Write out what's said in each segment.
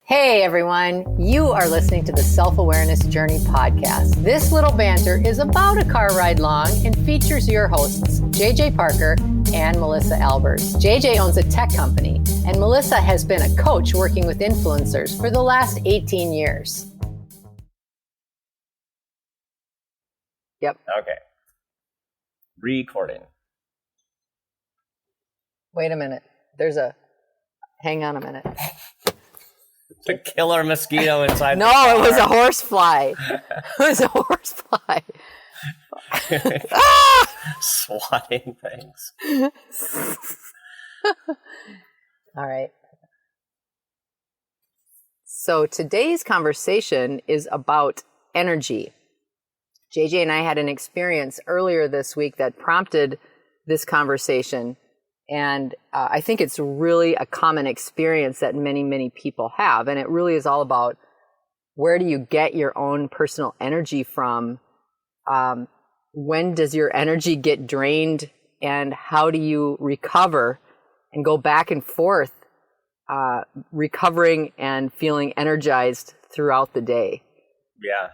Hey everyone, you are listening to the Self-Awareness Journey podcast. This little banter is about a car ride long and features your hosts, JJ Parker and Melissa Albers. JJ owns a tech company and Melissa has been a coach working with influencers for the last 18 years. Yep. Okay. Recording. Wait a minute. Hang on a minute. It's a killer mosquito inside. No, it was a horsefly. It was a horsefly. Swatting things. All right. So today's conversation is about energy. JJ and I had an experience earlier this week that prompted this conversation. And I think it's really a common experience that many, many people have. And it really is all about where do you get your own personal energy from? When does your energy get drained? And how do you recover and go back and forth, recovering and feeling energized throughout the day? Yeah,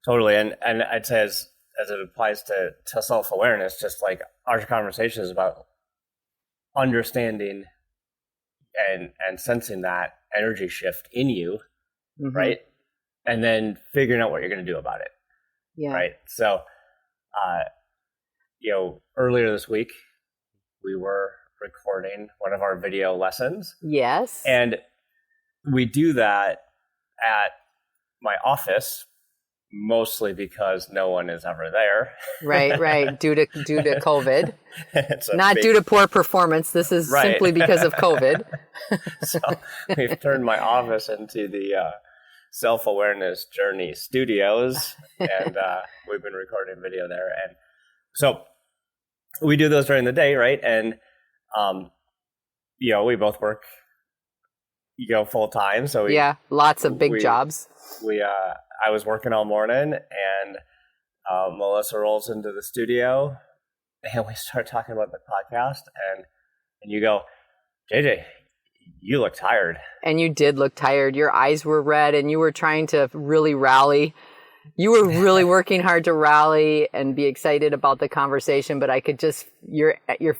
totally. And I'd say as it applies to self-awareness, just like our conversation is about understanding and sensing that energy shift in you, right? And then figuring out what you're going to do about it, right? So, earlier this week, we were recording one of our video lessons. Yes. And we do that at my office, mostly because no one is ever there. Right. Due to COVID. Not due to poor performance. This is simply because of COVID. So we've turned my office into the Self-Awareness Journey studios, and we've been recording video there. And so we do those during the day, right? And we both work full time. So lots of big jobs. I was working all morning, and Melissa rolls into the studio, and we start talking about the podcast, and you go, JJ, you look tired. And you did look tired. Your eyes were red, and you were trying to really rally. You were really working hard to rally and be excited about the conversation, but I could just, your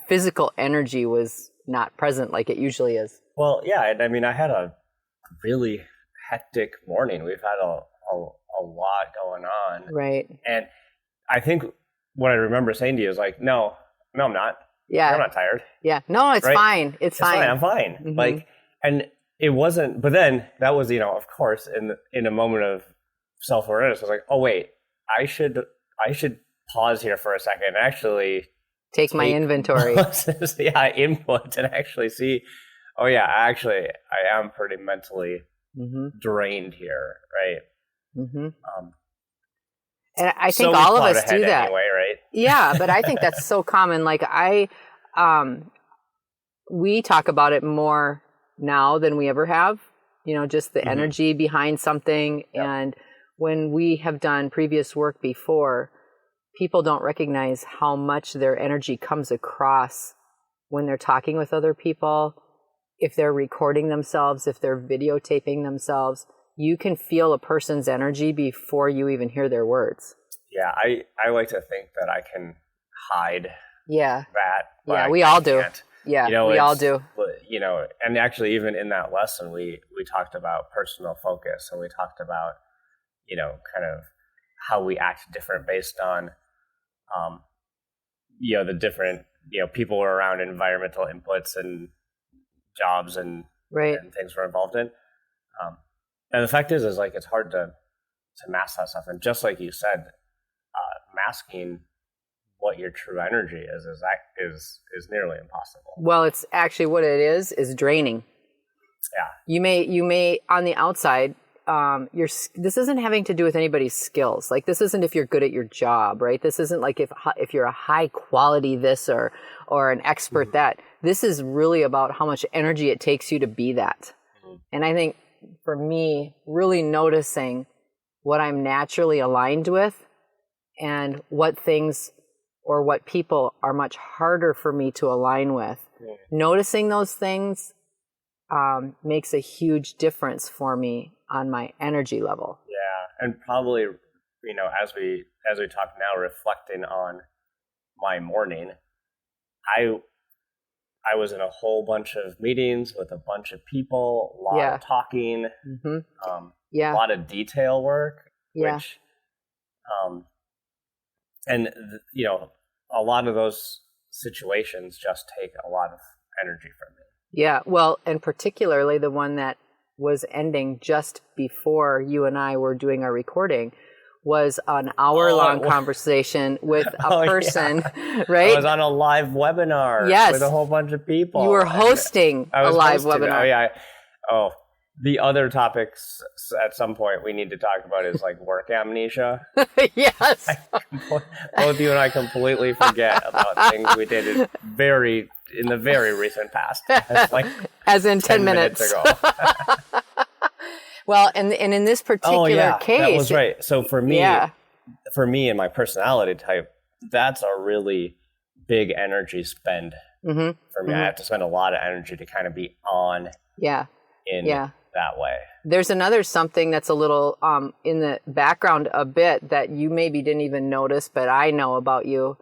physical energy was not present like it usually is. Well, yeah, I mean, I had a really hectic morning. We've had a lot going on. Right. And I think what I remember saying to you is like, no, I'm not. Yeah. I'm not tired. Yeah. No, it's fine. It's fine. I'm fine. Mm-hmm. And it wasn't, but then that was, of course, in a moment of self-awareness, I was like, oh wait, I should pause here for a second and actually take my inventory. Input and actually see, oh yeah, actually I am pretty mentally drained here, right? And I think all of us do that anyway, right? Yeah, but I think that's so common. Like we talk about it more now than we ever have, just the energy behind something. Yep. And when we have done previous work before, people don't recognize how much their energy comes across when they're talking with other people. If they're recording themselves, if they're videotaping themselves, you can feel a person's energy before you even hear their words. Yeah, I like to think that I can hide that. Yeah, we all do. Yeah, we all do. And actually even in that lesson, we talked about personal focus, and we talked about, kind of how we act different based on, the different, people we're around, environmental inputs and jobs and things we're involved in. And the fact is like, it's hard to mask that stuff. And just like you said, masking what your true energy is nearly impossible. Well, it's actually what it is draining. Yeah. You may on the outside, this isn't having to do with anybody's skills. Like this isn't if you're good at your job, right? This isn't like if you're a high quality this or an expert that. This is really about how much energy it takes you to be that. And I think for me, really noticing what I'm naturally aligned with and what things or what people are much harder for me to align with. Noticing those things makes a huge difference for me on my energy level. Yeah, and probably, as we talk now, reflecting on my morning, I was in a whole bunch of meetings with a bunch of people, a lot of talking, a lot of detail work, which, a lot of those situations just take a lot of energy from me. Yeah, well, and particularly the one that was ending just before you and I were doing our recording was an hour-long conversation with a person, right? I was on a live webinar with a whole bunch of people. You were hosting a live webinar. Oh, yeah. Oh, the other topics at some point we need to talk about is like work amnesia. Yes. Both you and I completely forget about things we did in the very recent past. As in 10 minutes ago. Well, and in this particular case, that was right. So for me and my personality type, that's a really big energy spend for me. I have to spend a lot of energy to kind of be on that way. There's another something that's a little in the background a bit that you maybe didn't even notice, but I know about you,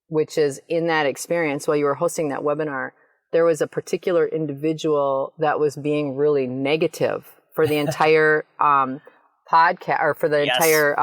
which is in that experience while you were hosting that webinar, there was a particular individual that was being really negative for the entire podcast or for the entire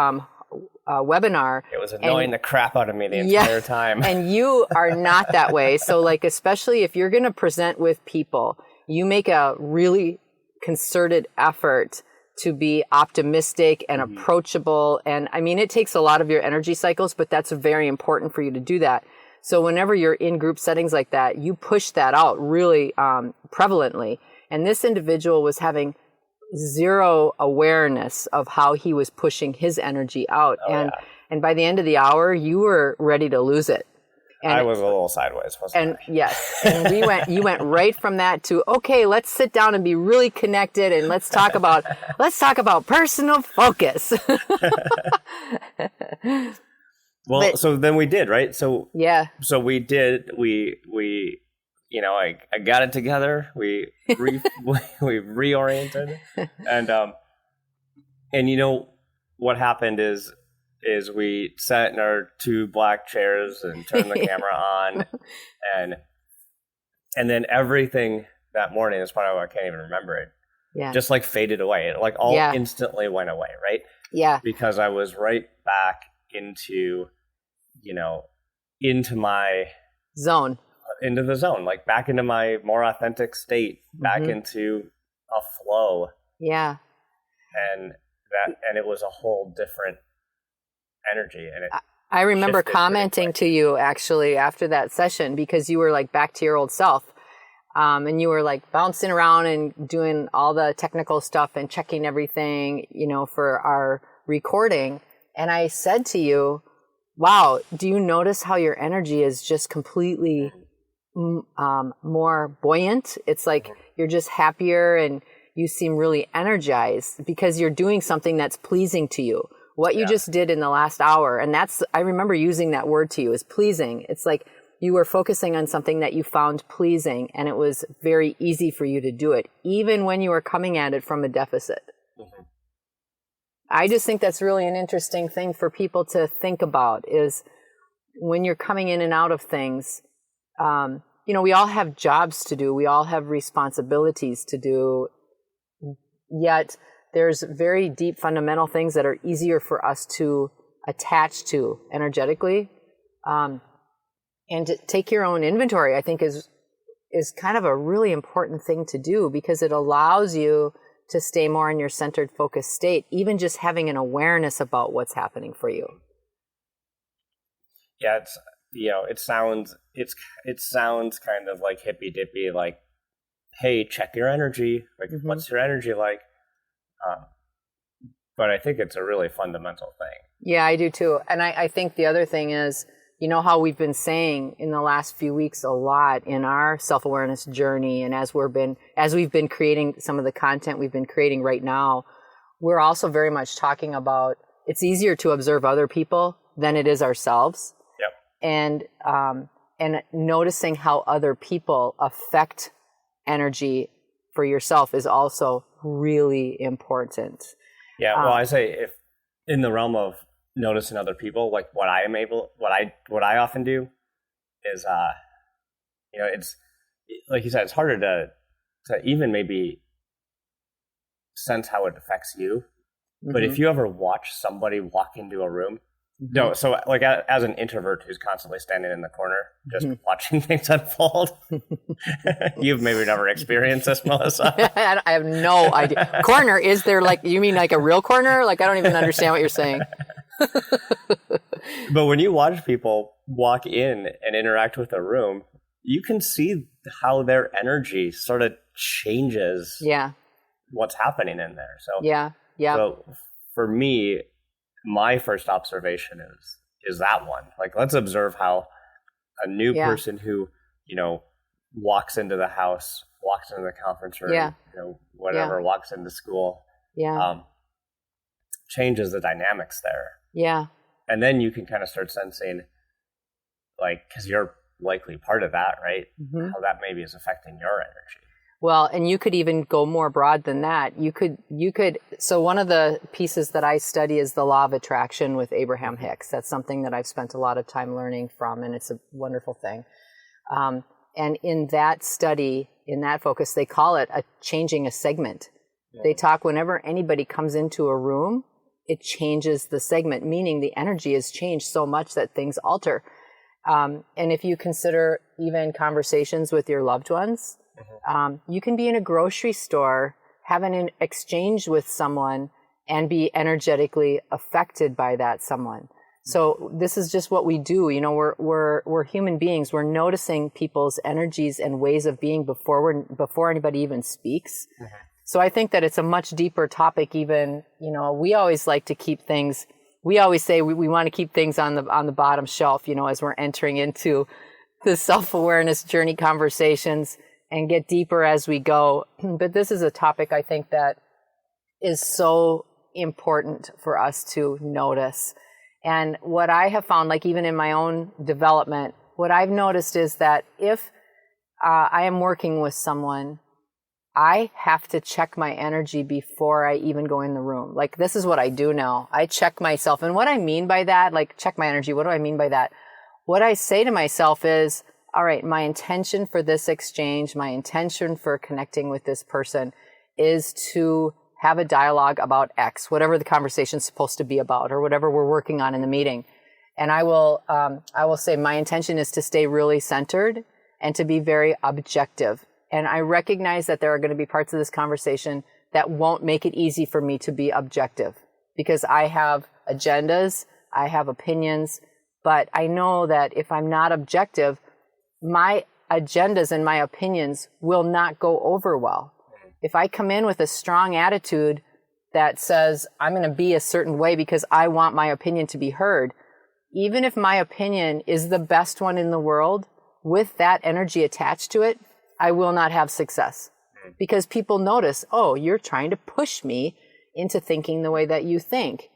webinar. It was annoying the crap out of me the entire time. And you are not that way. So especially if you're going to present with people, you make a really concerted effort to be optimistic and approachable. And I mean, it takes a lot of your energy cycles, but that's very important for you to do that. So whenever you're in group settings like that, you push that out really prevalently. And this individual was having zero awareness of how he was pushing his energy out. And by the end of the hour, you were ready to lose it. And I was a little sideways, wasn't I? Yes. And you went right from that to, okay, let's sit down and be really connected and let's talk about personal focus. Well, so then we did, right? So we did, I got it together. We we reoriented, and what happened is we sat in our two black chairs and turned the camera on, and then everything that morning is probably why I can't even remember it. Yeah, just faded away. It all instantly went away, right? Yeah, because I was right back into my zone. Into the zone, back into my more authentic state, back into a flow. Yeah. And it was a whole different energy. And I remember commenting to you actually after that session because you were back to your old self. And you were bouncing around and doing all the technical stuff and checking everything, for our recording. And I said to you, wow, do you notice how your energy is just completely more buoyant? It's you're just happier and you seem really energized because you're doing something that's pleasing to you. What you just did in the last hour, and I remember using that word to you, is pleasing. It's you were focusing on something that you found pleasing, and it was very easy for you to do it, even when you were coming at it from a deficit. Mm-hmm. I just think that's really an interesting thing for people to think about is when you're coming in and out of things, we all have jobs to do. We all have responsibilities to do. Yet there's very deep fundamental things that are easier for us to attach to energetically. And to take your own inventory, I think is kind of a really important thing to do because it allows you to stay more in your centered, focused state, even just having an awareness about what's happening for you. Yeah, it sounds kind of hippy dippy, hey, check your energy. What's your energy like? But I think it's a really fundamental thing. Yeah, I do too. And I think the other thing is, how we've been saying in the last few weeks a lot in our self-awareness journey, and as we've been creating some of the content we've been creating right now, we're also very much talking about it's easier to observe other people than it is ourselves. Yep. And noticing how other people affect energy for yourself is also really important. Yeah, well, I say if in the realm of noticing other people, like what I often do is, it's like you said, it's harder to even maybe sense how it affects you. But if you ever watch somebody walk into a room, no, so like as an introvert who's constantly standing in the corner, just watching things unfold, you've maybe never experienced this, Melissa. I have no idea. Corner, is there like, you mean like a real corner? Like, I don't even understand what you're saying. But when you watch people walk in and interact with a room, you can see how their energy sort of changes what's happening in there. So so for me, my first observation is that one. Like, let's observe how a new person who, walks into the house, walks into the conference room, whatever, walks into school, changes the dynamics there. Yeah. And then you can kind of start sensing, like, because you're likely part of that, right? How that maybe is affecting your energy. Well, and you could even go more broad than that. You could, so one of the pieces that I study is the law of attraction with Abraham Hicks. That's something that I've spent a lot of time learning from, and it's a wonderful thing. And in that study, in that focus, they call it changing a segment. They talk whenever anybody comes into a room, it changes the segment, meaning the energy has changed so much that things alter. And if you consider even conversations with your loved ones, you can be in a grocery store, having an exchange with someone, and be energetically affected by that someone. So this is just what we do. We're human beings. We're noticing people's energies and ways of being before anybody even speaks. So I think that it's a much deeper topic. Even, we always like to keep things. We always say we want to keep things on the bottom shelf. As we're entering into the self-awareness journey conversations, and get deeper as we go. But this is a topic I think that is so important for us to notice. And what I have found, like even in my own development, what I've noticed is that if I am working with someone, I have to check my energy before I even go in the room. Like, this is what I do now. I check myself. And what I mean by that, like check my energy, what do I mean by that? What I say to myself is, all right, my intention for this exchange, my intention for connecting with this person is to have a dialogue about X, whatever the conversation's supposed to be about, or whatever we're working on in the meeting. And I will say my intention is to stay really centered and to be very objective. And I recognize that there are going to be parts of this conversation that won't make it easy for me to be objective, because I have agendas, I have opinions, but I know that if I'm not objective, my agendas and my opinions will not go over well. If I come in with a strong attitude that says I'm going to be a certain way because I want my opinion to be heard, even if my opinion is the best one in the world, with that energy attached to it, I will not have success. Because people notice, oh, you're trying to push me into thinking the way that you think.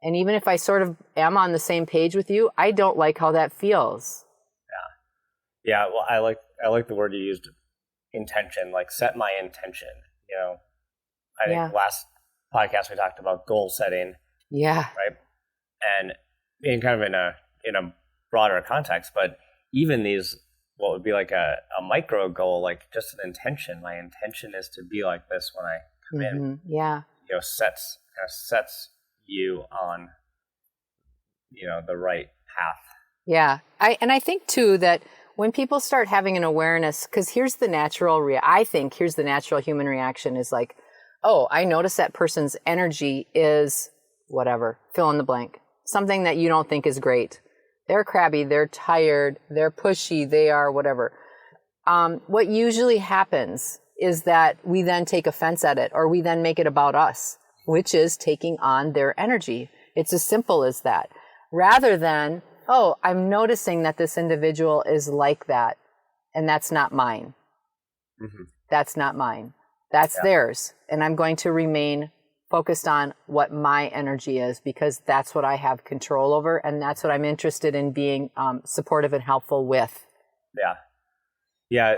And even if I sort of am on the same page with you, I don't like how that feels. Yeah, well, I like the word you used, intention, like set my intention. I think last podcast we talked about goal setting. Yeah. Right. And in kind of in a broader context, but even these, what would be like a micro goal, like just an intention. My intention is to be like this when I come in. Yeah. Sets you on, the right path. Yeah. I think too that when people start having an awareness, because here's the natural human reaction is like, oh, I notice that person's energy is whatever, fill in the blank, something that you don't think is great. They're crabby, they're tired, they're pushy, they are whatever. What usually happens is that we then take offense at it, or we then make it about us, which is taking on their energy. It's as simple as that. Rather than, oh, I'm noticing that this individual is like that, and that's not mine. That's not mine. That's theirs. And I'm going to remain focused on what my energy is, because that's what I have control over, and that's what I'm interested in being supportive and helpful with. Yeah.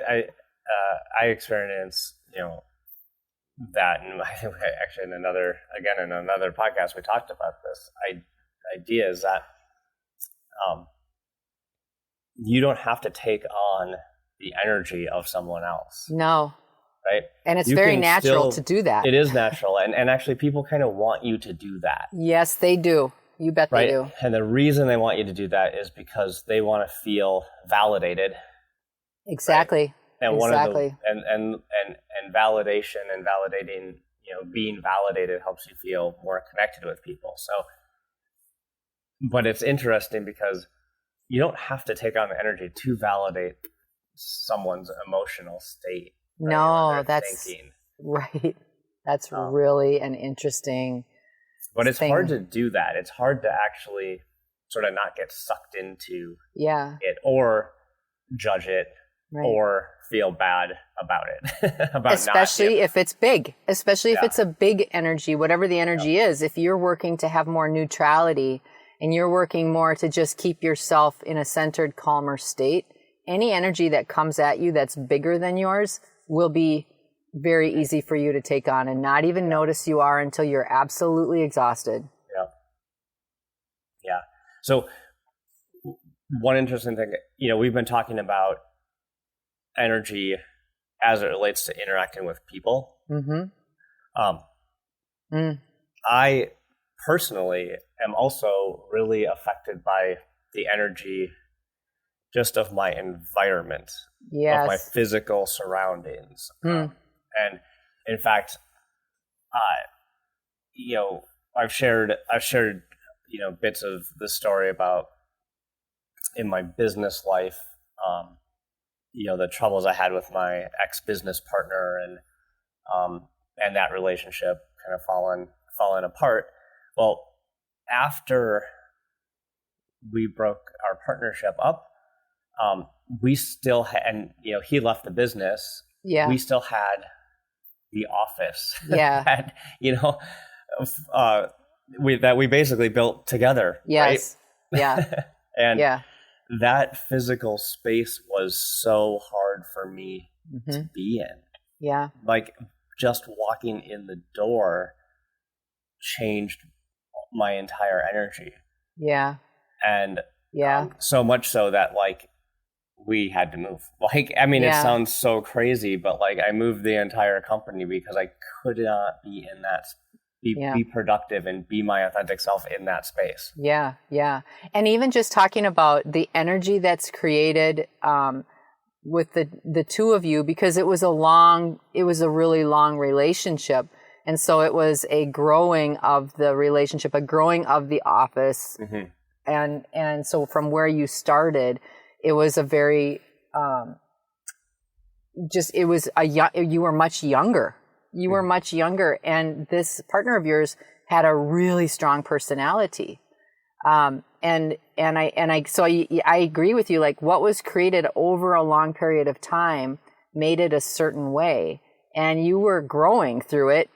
I experience, that, and I think actually in another podcast we talked about this idea is that you don't have to take on the energy of someone else. No. Right? And it's very natural to do that. It is natural. And actually people kind of want you to do that. Yes, they do. You bet they do. And the reason they want you to do that is because they want to feel validated. Exactly. Right? And exactly. And validation and validating, being validated helps you feel more connected with people. So, but it's interesting because you don't have to take on the energy to validate someone's emotional state. Right? No, that's thinking. Right. That's really an interesting But it's thing. hard to do that. It's hard to actually sort of not get sucked into it or judge it or feel bad about it. Especially if it's big. Especially if it's a big energy, whatever the energy is. If you're working to have more neutrality and you're working more to just keep yourself in a centered, calmer state, any energy that comes at you that's bigger than yours will be very easy for you to take on and not even notice you are until you're absolutely exhausted. Yeah. So one interesting thing, we've been talking about energy as it relates to interacting with people. I personally am also really affected by the energy just of my environment, of my physical surroundings. And in fact, I've shared, bits of the story about in my business life, the troubles I had with my ex-business partner and that relationship kind of fallen apart. Well, after we broke our partnership up, we still had, and he left the business. Yeah. We still had the office. Yeah. That we basically built together. Yes. Right? Yeah. And that physical space was so hard for me to be in. Yeah. Like just walking in the door changed my entire energy. Yeah. And so much so that we had to move. It sounds so crazy, but I moved the entire company because I could not be in that, be productive and be my authentic self in that space. Yeah. Yeah. And even just talking about the energy that's created, with the two of you, because it was a really long relationship. And so it was a growing of the relationship, a growing of the office. And so from where you started, it was a very, you were much younger. You were much younger. And this partner of yours had a really strong personality. So I agree with you. What was created over a long period of time made it a certain way, and you were growing through it.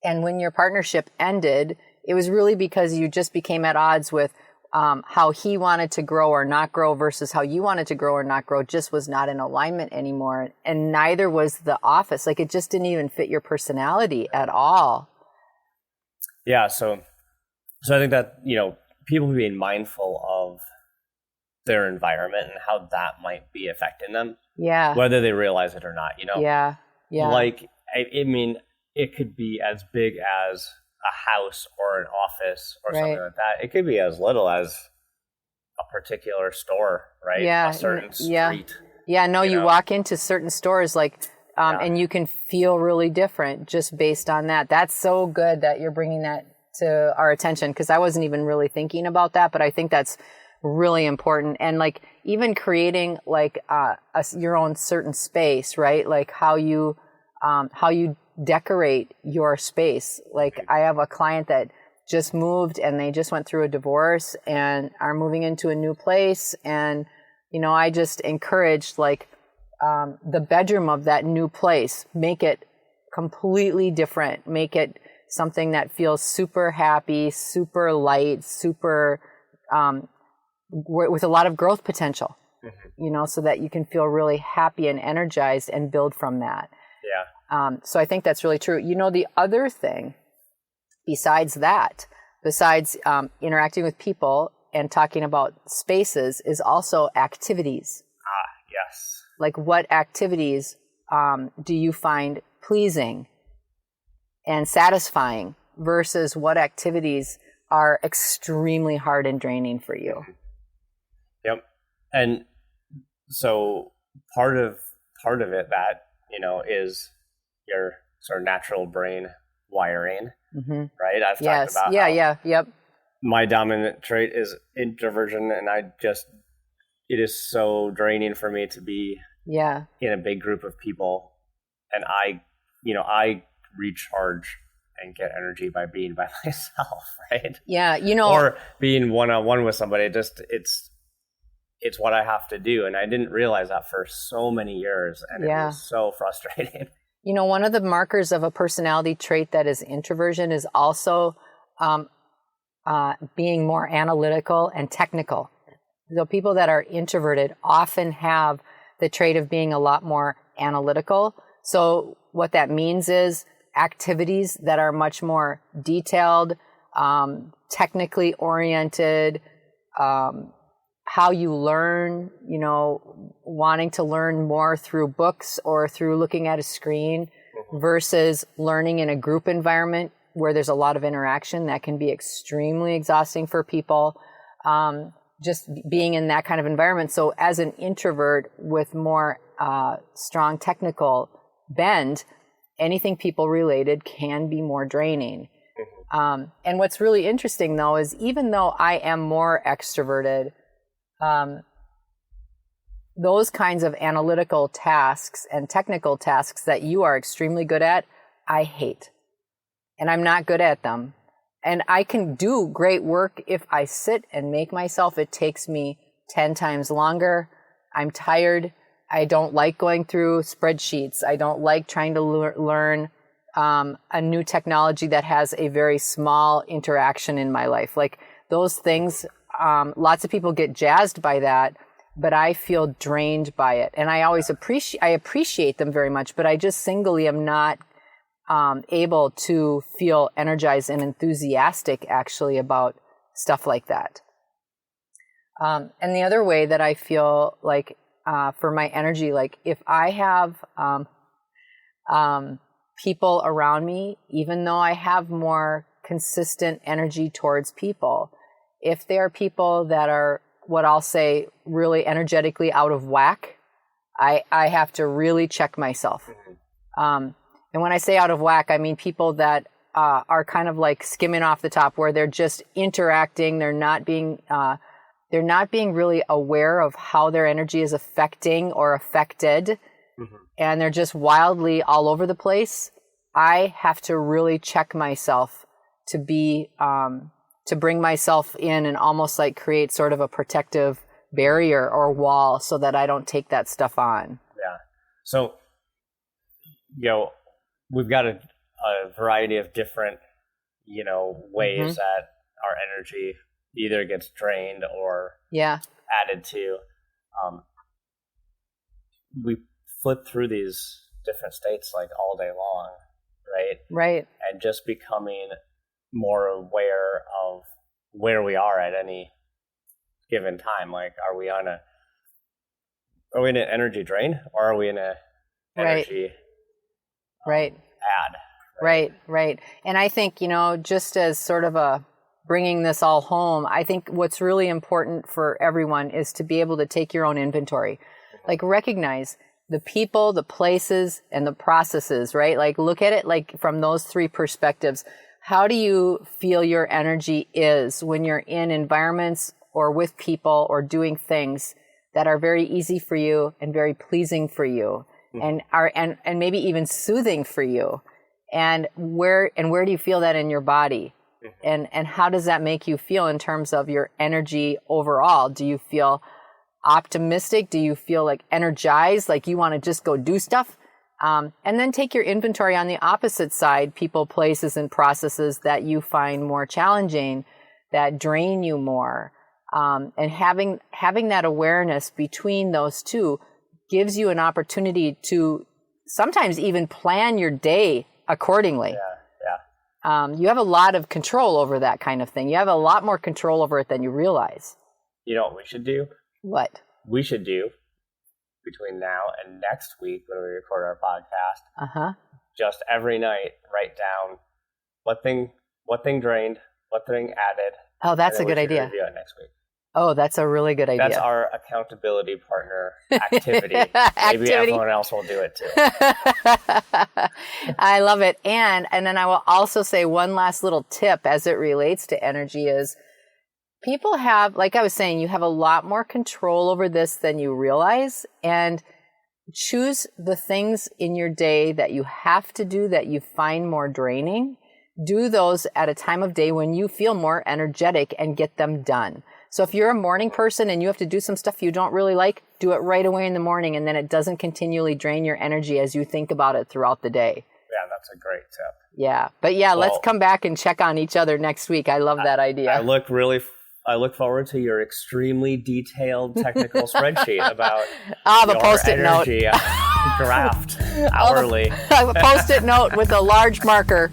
And when your partnership ended, it was really because you just became at odds with how he wanted to grow or not grow versus how you wanted to grow or not grow. Just was not in alignment anymore. And neither was the office. It just didn't even fit your personality at all. Yeah. So I think that, people being mindful of their environment and how that might be affecting them. Yeah. Whether they realize it or not, Yeah. Yeah. It could be as big as a house or an office or something like that. It could be as little as a particular store, right? Yeah. A certain street. Yeah. No, you walk into certain stores and you can feel really different just based on that. That's so good that you're bringing that to our attention, because I wasn't even really thinking about that, but I think that's really important. And even creating your own certain space, right? How you decorate your space. I have a client that just moved and they just went through a divorce and are moving into a new place. And, I just encouraged the bedroom of that new place, make it completely different, make it something that feels super happy, super light, super, with a lot of growth potential, so that you can feel really happy and energized and build from that. So I think that's really true. You know, the other thing besides that, besides interacting with people and talking about spaces, is also activities. Yes. Like, what activities do you find pleasing and satisfying versus what activities are extremely hard and draining for you? Yep. And so part of it that, you know, is your sort of natural brain wiring, right? I've talked about yep. My dominant trait is introversion, and it is so draining for me to be in a big group of people, and I recharge and get energy by being by myself, right? Yeah, you know, or being one-on-one with somebody. It's what I have to do, and I didn't realize that for so many years, and it was so frustrating. You know, one of the markers of a personality trait that is introversion is also being more analytical and technical. So people that are introverted often have the trait of being a lot more analytical. So what that means is activities that are much more detailed, technically oriented, how you learn, you know, wanting to learn more through books or through looking at a screen versus learning in a group environment where there's a lot of interaction. That can be extremely exhausting for people, just being in that kind of environment. So as an introvert with more strong technical bend, anything people related can be more draining. And what's really interesting, though, is even though I am more extroverted, those kinds of analytical tasks and technical tasks that you are extremely good at, I hate. And I'm not good at them. And I can do great work if I sit and make myself. It takes me 10 times longer. I'm tired. I don't like going through spreadsheets. I don't like trying to learn a new technology that has a very small interaction in my life. Like those things, lots of people get jazzed by that, but I feel drained by it. And I always appreciate them very much, but I just singly am not able to feel energized and enthusiastic actually about stuff like that. And the other way that I feel like for my energy, like if I have people around me, even though I have more consistent energy towards people, if they are people that are what I'll say really energetically out of whack, I have to really check myself. And when I say out of whack, I mean people that are kind of like skimming off the top, where they're just interacting. They're not being really aware of how their energy is affecting or affected. And they're just wildly all over the place. I have to really check myself to be, to bring myself in and almost like create sort of a protective barrier or wall so that I don't take that stuff on. Yeah. So, we've got a variety of different, ways that our energy either gets drained or added to. We flip through these different states like all day long, right? Right. And just becoming more aware of where we are at any given time. Like, are we in an energy drain, or are we in a energy add? Right. And I think, just as sort of bringing this all home, I think what's really important for everyone is to be able to take your own inventory. Like, recognize the people, the places, and the processes, right? Like, look at it like from those three perspectives. How do you feel your energy is when you're in environments or with people or doing things that are very easy for you and very pleasing for you and maybe even soothing for you? And where do you feel that in your body? And how does that make you feel in terms of your energy overall? Do you feel optimistic? Do you feel like energized, like you want to just go do stuff? And then take your inventory on the opposite side, people, places, and processes that you find more challenging, that drain you more. And having that awareness between those two gives you an opportunity to sometimes even plan your day accordingly. You have a lot of control over that kind of thing. You have a lot more control over it than you realize. You know what we should do? What? We should do between now and next week when we record our podcast. Just every night write down what thing drained, what thing added. Oh, that's a good idea. Review it next week. Oh, that's a really good idea. That's our accountability partner activity. Maybe everyone else will do it too. I love it. And then I will also say one last little tip as it relates to energy is people have, like I was saying, you have a lot more control over this than you realize. And choose the things in your day that you have to do that you find more draining. Do those at a time of day when you feel more energetic and get them done. So if you're a morning person and you have to do some stuff you don't really like, do it right away in the morning, and then it doesn't continually drain your energy as you think about it throughout the day. Yeah, that's a great tip. Yeah. But yeah, let's come back and check on each other next week. I love that idea. I look forward to your extremely detailed technical spreadsheet about the Post-it note draft hourly. A Post-it note with a large marker.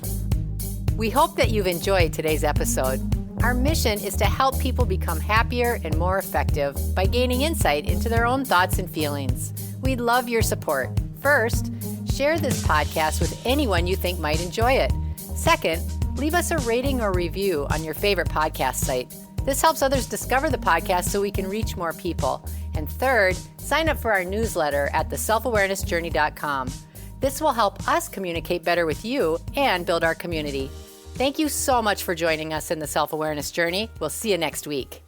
We hope that you've enjoyed today's episode. Our mission is to help people become happier and more effective by gaining insight into their own thoughts and feelings. We'd love your support. First, share this podcast with anyone you think might enjoy it. Second, leave us a rating or review on your favorite podcast site. This helps others discover the podcast so we can reach more people. And third, sign up for our newsletter at theselfawarenessjourney.com. This will help us communicate better with you and build our community. Thank you so much for joining us in the Self-Awareness Journey. We'll see you next week.